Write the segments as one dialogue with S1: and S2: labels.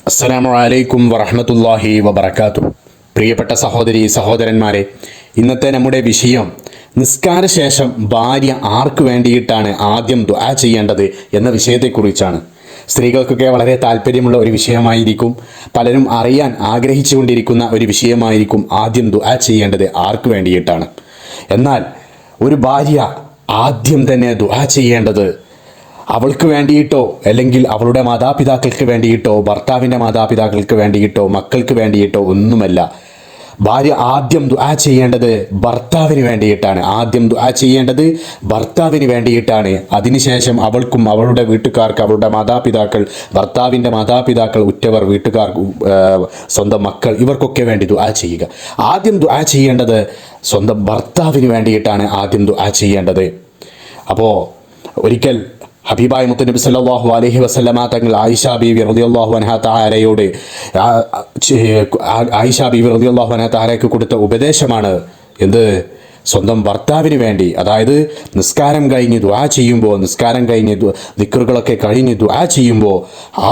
S1: അസ്സലാമു അലൈക്കും വറഹ്മത്തുള്ളാഹി വബറകാതുഹു. പ്രിയപ്പെട്ട സഹോദരി സഹോദരന്മാരെ, ഇന്നത്തെ നമ്മുടെ വിഷയം നിസ്കാരശേഷം ഭാര്യ ആർക്ക് വേണ്ടിയിട്ടാണ് ആദ്യം ദുആ ചെയ്യേണ്ടത് എന്ന വിഷയത്തെക്കുറിച്ചാണ്. സ്ത്രീകൾക്കൊക്കെ വളരെ താല്പര്യമുള്ള ഒരു വിഷയമായിരിക്കും, പലരും അറിയാൻ ആഗ്രഹിച്ചുകൊണ്ടിരിക്കുന്ന ഒരു വിഷയമായിരിക്കും ആദ്യം ദുആ ചെയ്യേണ്ടത് ആർക്ക് വേണ്ടിയിട്ടാണ്. എന്നാൽ ഒരു ഭാര്യ ആദ്യം തന്നെ ദുആ ചെയ്യേണ്ടത് അവൾക്ക് വേണ്ടിയിട്ടോ അല്ലെങ്കിൽ അവളുടെ മാതാപിതാക്കൾക്ക് വേണ്ടിയിട്ടോ ഭർത്താവിൻ്റെ മാതാപിതാക്കൾക്ക് വേണ്ടിയിട്ടോ മക്കൾക്ക് വേണ്ടിയിട്ടോ ഒന്നുമല്ല. ഭാര്യ ആദ്യം ദുആ ചെയ്യേണ്ടത് ഭർത്താവിന് വേണ്ടിയിട്ടാണ്. ആദ്യം ദുആ ചെയ്യേണ്ടത് ഭർത്താവിന് വേണ്ടിയിട്ടാണ്. അതിനുശേഷം അവൾക്കും അവളുടെ വീട്ടുകാർക്ക്, അവളുടെ മാതാപിതാക്കൾ, ഭർത്താവിൻ്റെ മാതാപിതാക്കൾ, ഉറ്റവർ, വീട്ടുകാർ, സ്വന്തം മക്കൾ, ഇവർക്കൊക്കെ വേണ്ടി ദുആ ചെയ്യുക. ആദ്യം ദുആ ചെയ്യേണ്ടത് സ്വന്തം ഭർത്താവിന് വേണ്ടിയിട്ടാണ് ആദ്യം ദുആ ചെയ്യേണ്ടത്. അപ്പോൾ ഒരിക്കൽ ഹബീബായ മുത്തുനബി സല്ലല്ലാഹു അലൈഹി വസല്ലമ തങ്ങൾ ആയിഷ ബീവി റളിയല്ലാഹു അൻഹ തആലയോട് ആയിഷ ബീവി റളിയല്ലാഹു അൻഹ തആലയ്ക്ക് കൊടുത്ത ഉപദേശമാണ് എന്ത്? സ്വന്തം ഭർത്താവിന് വേണ്ടി, അതായത് നിസ്കാരം കഴിഞ്ഞ് ദുആ ചെയ്യുമ്പോൾ, നിസ്കാരം കഴിഞ്ഞ് ദിക്റുകളൊക്കെ കഴിഞ്ഞ് ദുആ ചെയ്യുമ്പോൾ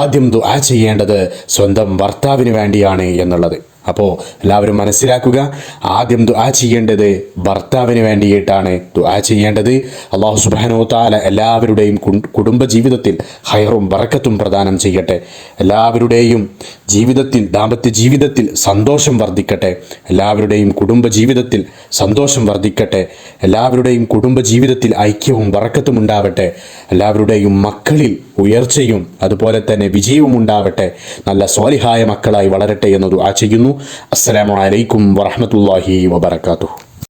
S1: ആദ്യം ദുആ ചെയ്യേണ്ടത് സ്വന്തം ഭർത്താവിന് വേണ്ടിയാണ് എന്നുള്ളത്. അപ്പോൾ എല്ലാവരും മനസ്സിലാക്കുക, ആദ്യം ദുആ ചെയ്യേണ്ടത് ഭർത്താവിന് വേണ്ടിയിട്ടാണ് ദുആ ചെയ്യേണ്ടത്. അല്ലാഹു സുബ്ഹാനഹു വ തആല എല്ലാവരുടെയും കുടുംബ ജീവിതത്തിൽ ഖൈറും ബറക്കത്തും പ്രദാനം ചെയ്യട്ടെ. എല്ലാവരുടെയും ജീവിതത്തിൽ, ദാമ്പത്യ ജീവിതത്തിൽ സന്തോഷം വർദ്ധിക്കട്ടെ. എല്ലാവരുടെയും കുടുംബ ജീവിതത്തിൽ സന്തോഷം വർദ്ധിക്കട്ടെ. എല്ലാവരുടെയും കുടുംബ ജീവിതത്തിൽ ഐക്യവും ബറക്കത്തും ഉണ്ടാവട്ടെ. എല്ലാവരുടെയും മക്കളിൽ ഉയർച്ചയും അതുപോലെ തന്നെ വിജയവും ഉണ്ടാവട്ടെ. നല്ല സ്വാലിഹായ മക്കളായി വളരട്ടെ എന്ന് ദുആ ചെയ്യുന്നു. അസ്സലാമു അലൈക്കും വറഹ്മത്തുള്ളാഹി വബറകാതുഹു.